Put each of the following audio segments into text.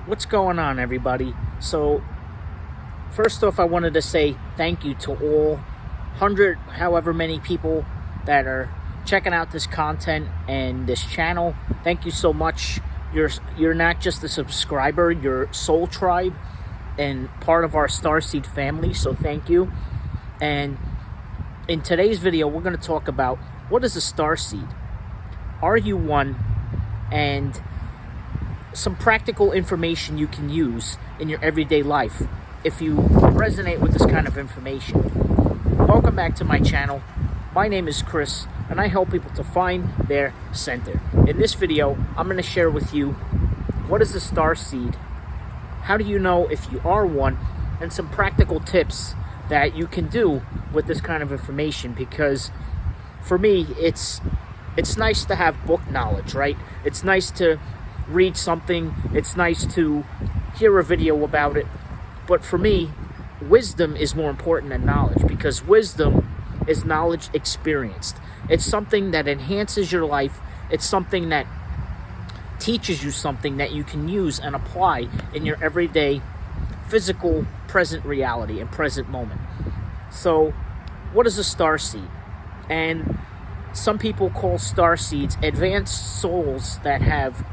What's going on, everybody? So first off, I wanted to say thank you to all 100 however many people that are checking out this content and this channel. Thank you so much. You're not just a subscriber, you're Soul Tribe and part of our Starseed family, so thank you. And in today's video, we're going to talk about what is a Starseed, are you one, and some practical information you can use in your everyday life if you resonate with this kind of information. Welcome back to my channel. My name is Chris, and I help people to find their center. In this video, I'm going to share with you what is a Starseed, how do you know if you are one, and some practical tips that you can do with this kind of information. Because for me, it's nice to have book knowledge, right? It's nice to read something, it's nice to hear a video about it, but for me, wisdom is more important than knowledge, because wisdom is knowledge experienced. It's something that enhances your life. It's something that teaches you something that you can use and apply in your everyday physical present reality and present moment. So what is a starseed? And some people call starseeds advanced souls that have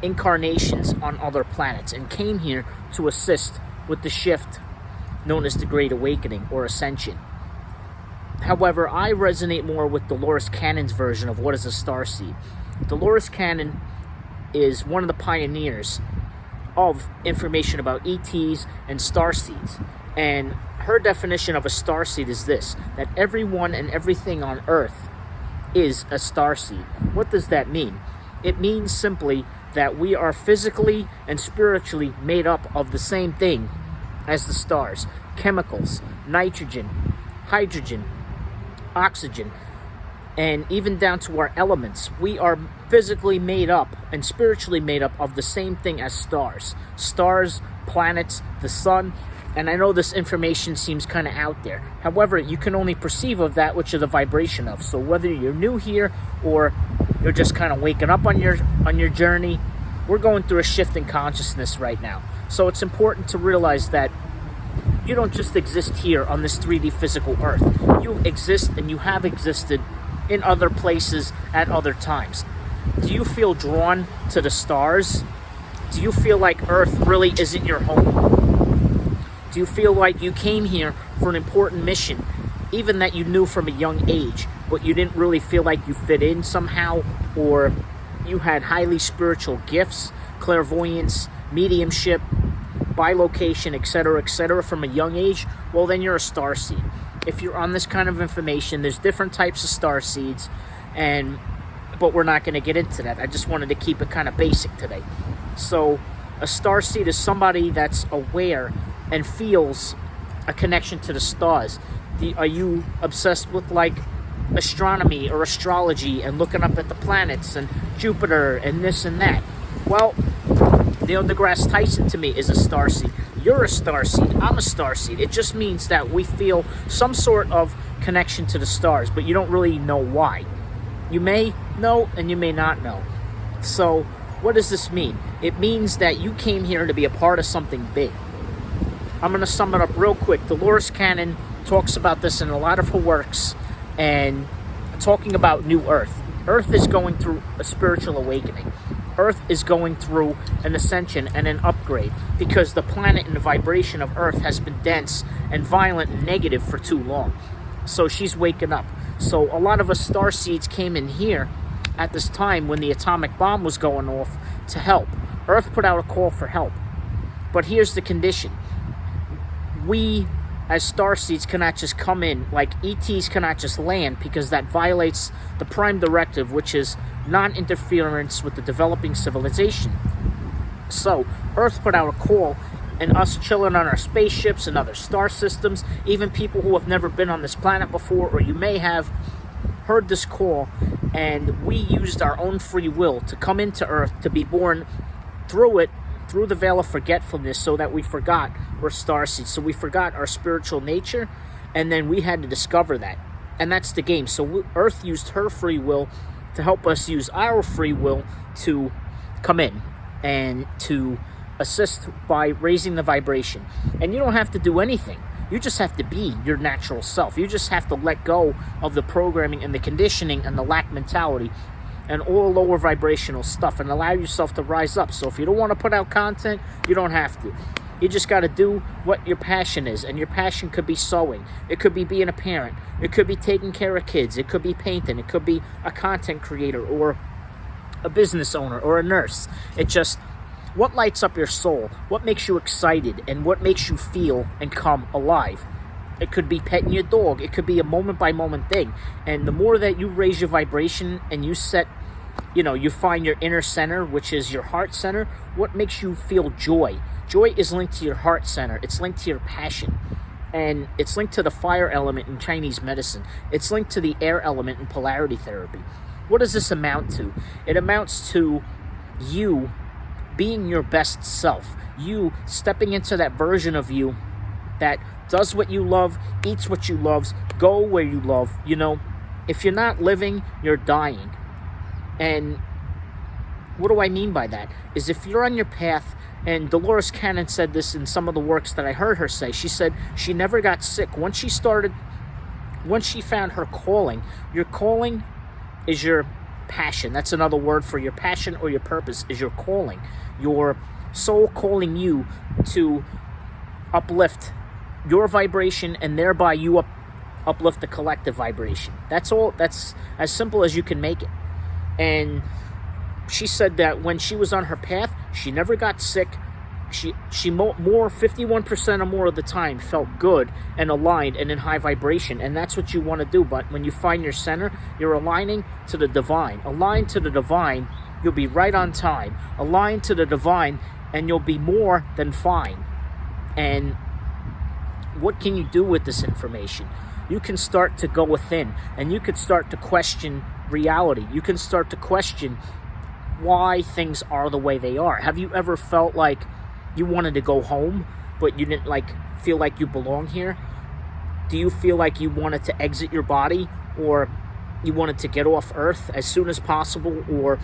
incarnations on other planets and came here to assist with the shift known as the Great Awakening or Ascension. However, I resonate more with Dolores Cannon's version of what is a starseed. Dolores Cannon is one of the pioneers of information about ETs and starseeds, and her definition of a starseed is this: that everyone and everything on Earth is a starseed. What does that mean? It means simply that we are physically and spiritually made up of the same thing as the stars. Chemicals, nitrogen, hydrogen, oxygen, and even down to our elements. We are physically made up and spiritually made up of the same thing as stars. Stars, planets, the sun. And I know this information seems kind of out there. However, you can only perceive of that which is the vibration of. So whether you're new here or you're just kind of waking up on your journey, we're going through a shift in consciousness right now. So it's important to realize that you don't just exist here on this 3D physical Earth. You exist and you have existed in other places at other times. Do you feel drawn to the stars? Do you feel like Earth really isn't your home? Do you feel like you came here for an important mission, even that you knew from a young age, but you didn't really feel like you fit in somehow, or you had highly spiritual gifts, clairvoyance, mediumship, bilocation, etc., from a young age? Well, then you're a starseed. If you're on this kind of information, there's different types of starseeds, but we're not going to get into that. I just wanted to keep it kind of basic today. So a starseed is somebody that's aware and feels a connection to the stars. Are you obsessed with like astronomy or astrology and looking up at the planets and Jupiter and this and that? Well, Neil deGrasse Tyson to me is a starseed. You're a starseed. I'm a starseed. It just means that we feel some sort of connection to the stars, but you don't really know why. You may know and you may not know. So what does this mean? It means that you came here to be a part of something big. I'm going to sum it up real quick. Dolores Cannon talks about this in a lot of her works, and talking about New Earth. Earth is going through a spiritual awakening. Earth is going through an ascension and an upgrade, because the planet and the vibration of Earth has been dense and violent and negative for too long. So she's waking up. So a lot of us starseeds came in here at this time when the atomic bomb was going off to help. Earth put out a call for help. But here's the condition. We, as starseeds, cannot just come in, like ETs cannot just land, because that violates the prime directive, which is non-interference with the developing civilization. So Earth put out a call, and us chilling on our spaceships and other star systems, even people who have never been on this planet before, or you may have heard this call, and we used our own free will to come into Earth, to be born through the veil of forgetfulness, so that we forgot we're starseeds. So we forgot our spiritual nature, and then we had to discover that. And that's the game. So Earth used her free will to help us use our free will to come in and to assist by raising the vibration. And you don't have to do anything. You just have to be your natural self. You just have to let go of the programming and the conditioning and the lack mentality and all lower vibrational stuff, and allow yourself to rise up. So if you don't want to put out content, you don't have to. You just got to do what your passion is. And your passion could be sewing. It could be being a parent. It could be taking care of kids. It could be painting. It could be a content creator or a business owner or a nurse. It just, what lights up your soul? What makes you excited? And what makes you feel and come alive? It could be petting your dog. It could be a moment-by-moment thing. And the more that you raise your vibration and you set, you find your inner center, which is your heart center, what makes you feel joy? Joy is linked to your heart center. It's linked to your passion. And it's linked to the fire element in Chinese medicine. It's linked to the air element in polarity therapy. What does this amount to? It amounts to you being your best self. You stepping into that version of you that does what you love, eats what you love, go where you love. If you're not living, you're dying. And what do I mean by that? Is if you're on your path, and Dolores Cannon said this in some of the works that I heard her say, she said she never got sick. Once she found her calling, your calling is your passion. That's another word for your passion or your purpose, is your calling. Your soul calling you to uplift your vibration, and thereby you uplift the collective vibration. That's all. That's as simple as you can make it. And she said that when she was on her path, she never got sick. She 51% or more of the time felt good and aligned and in high vibration. And that's what you want to do. But when you find your center, you're aligning to the divine. Aligned to the divine, you'll be right on time. Aligned to the divine, and you'll be more than fine. And what can you do with this information? You can start to go within, and you could start to question reality. You can start to question why things are the way they are. Have you ever felt like you wanted to go home, but you didn't feel like you belong here? Do you feel like you wanted to exit your body, or you wanted to get off Earth as soon as possible? Or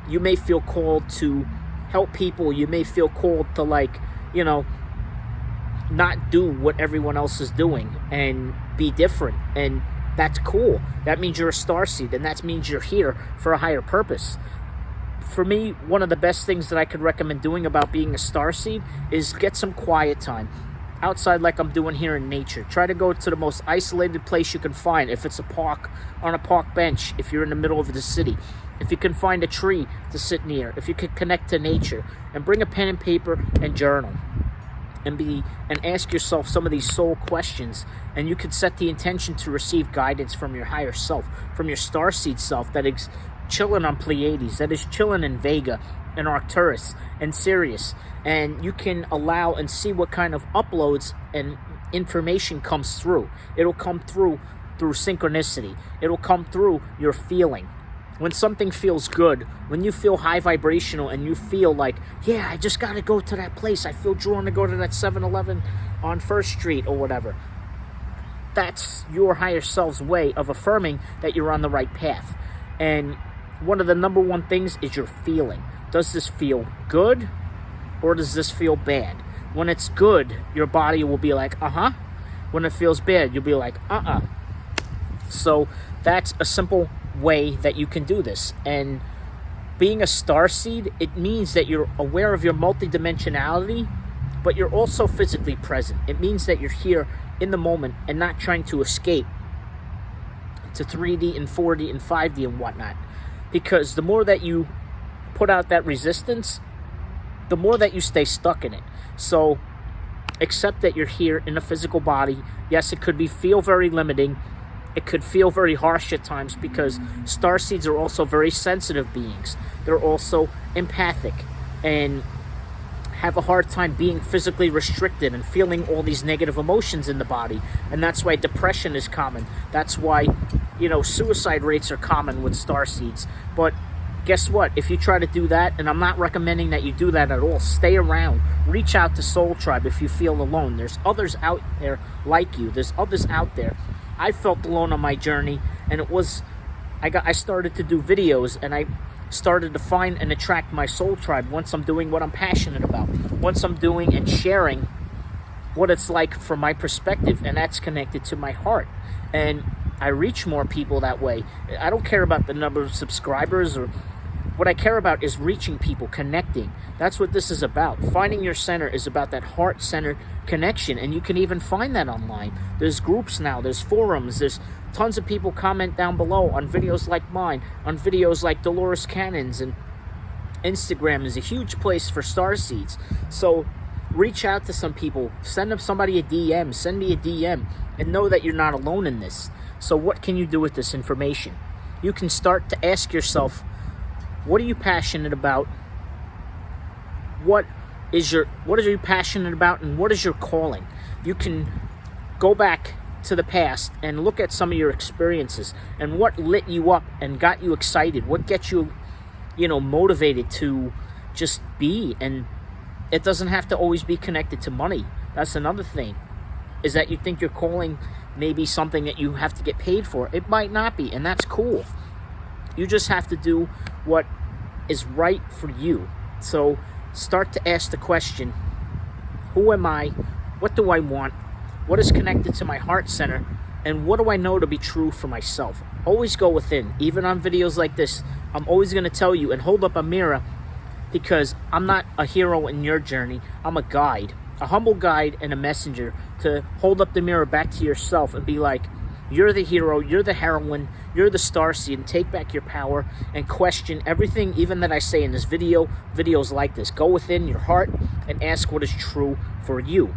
you may feel called to help people. You may feel called to not do what everyone else is doing and be different. And that's cool. That means you're a starseed, and that means you're here for a higher purpose. For me, one of the best things that I could recommend doing about being a starseed is get some quiet time outside, like I'm doing here in nature. Try to go to the most isolated place you can find. If it's a park, on a park bench, if you're in the middle of the city, if you can find a tree to sit near, if you can connect to nature, and bring a pen and paper and journal. And ask yourself some of these soul questions, and you could set the intention to receive guidance from your higher self, from your starseed self that is chilling on Pleiades, that is chilling in Vega and Arcturus and Sirius. And you can allow and see what kind of uploads and information comes through. It'll come through synchronicity. It'll come through your feeling. When something feels good, when you feel high vibrational and you feel like, yeah, I just got to go to that place. I feel drawn to go to that 7-Eleven on 1st Street or whatever. That's your higher self's way of affirming that you're on the right path. And one of the number one things is your feeling. Does this feel good, or does this feel bad? When it's good, your body will be like, uh-huh. When it feels bad, you'll be like, uh-uh. So that's a simple way that you can do this. And being a starseed, it means that you're aware of your multidimensionality, but you're also physically present. It means that you're here in the moment and not trying to escape to 3D and 4D and 5D and whatnot. Because the more that you put out that resistance, the more that you stay stuck in it. So accept that you're here in a physical body. Yes, it could feel very limiting. It could feel very harsh at times, because starseeds are also very sensitive beings. They're also empathic and have a hard time being physically restricted and feeling all these negative emotions in the body. And that's why depression is common. That's why, suicide rates are common with starseeds. But guess what? If you try to do that, and I'm not recommending that you do that at all, stay around. Reach out to Soul Tribe if you feel alone. There's others out there like you. There's others out there. I felt alone on my journey, and I started to do videos, and I started to find and attract my soul tribe, once I'm doing what I'm passionate about, once I'm doing and sharing what it's like from my perspective, and that's connected to my heart. And I reach more people that way. I don't care about the number of subscribers, or what I care about is reaching people, connecting. That's what this is about. Finding your center is about that heart-centered connection, and you can even find that online. There's groups now, there's forums, there's tons of people comment down below on videos like mine, on videos like Dolores Cannon's, and Instagram is a huge place for Starseeds. So reach out to some people, send up somebody a DM, send me a DM, and know that you're not alone in this. So what can you do with this information? You can start to ask yourself, what are you passionate about? What are you passionate about, and what is your calling? You can go back to the past and look at some of your experiences and what lit you up and got you excited, what gets you, motivated to just be. And it doesn't have to always be connected to money. That's another thing, is that you think your calling may be something that you have to get paid for. It might not be, and that's cool. You just have to do what is right for you. So start to ask the question, who am I? What do I want? What is connected to my heart center? And what do I know to be true for myself? Always go within. Even on videos like this, I'm always going to tell you, and hold up a mirror, because I'm not a hero in your journey. I'm a guide, a humble guide and a messenger to hold up the mirror back to yourself and be like, you're the hero, you're the heroine, you're the Starseed, and take back your power and question everything, even that I say in this video, videos like this. Go within your heart and ask what is true for you.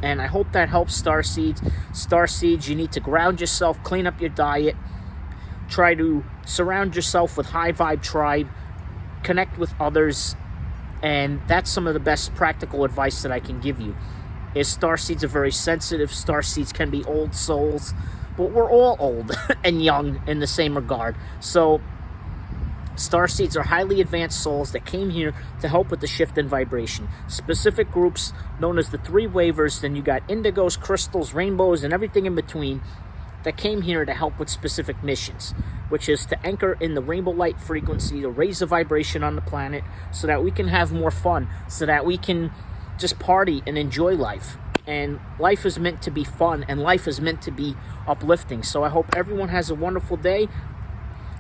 And I hope that helps, Starseeds. Starseeds, you need to ground yourself, clean up your diet, try to surround yourself with high vibe tribe, connect with others, and that's some of the best practical advice that I can give you. Is Starseeds are very sensitive. Starseeds can be old souls, but we're all old and young in the same regard. So Starseeds are highly advanced souls that came here to help with the shift in vibration. Specific groups known as the three waivers, then you got indigos, crystals, rainbows, and everything in between, that came here to help with specific missions, which is to anchor in the rainbow light frequency, to raise the vibration on the planet so that we can have more fun, so that we can just party and enjoy life. And life is meant to be fun, and life is meant to be uplifting. So I hope everyone has a wonderful day.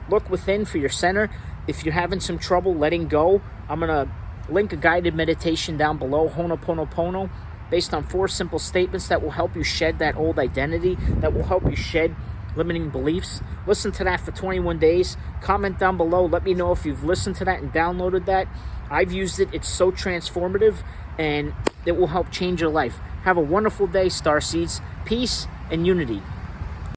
Look within for your center. If you're having some trouble letting go, I'm going to link a guided meditation down below, Ho'oponopono, based on 4 simple statements that will help you shed that old identity, that will help you shed limiting beliefs. Listen to that for 21 days. Comment down below. Let me know if you've listened to that and downloaded that. I've used it. It's so transformative, and it will help change your life. Have a wonderful day, Starseeds. Peace and unity.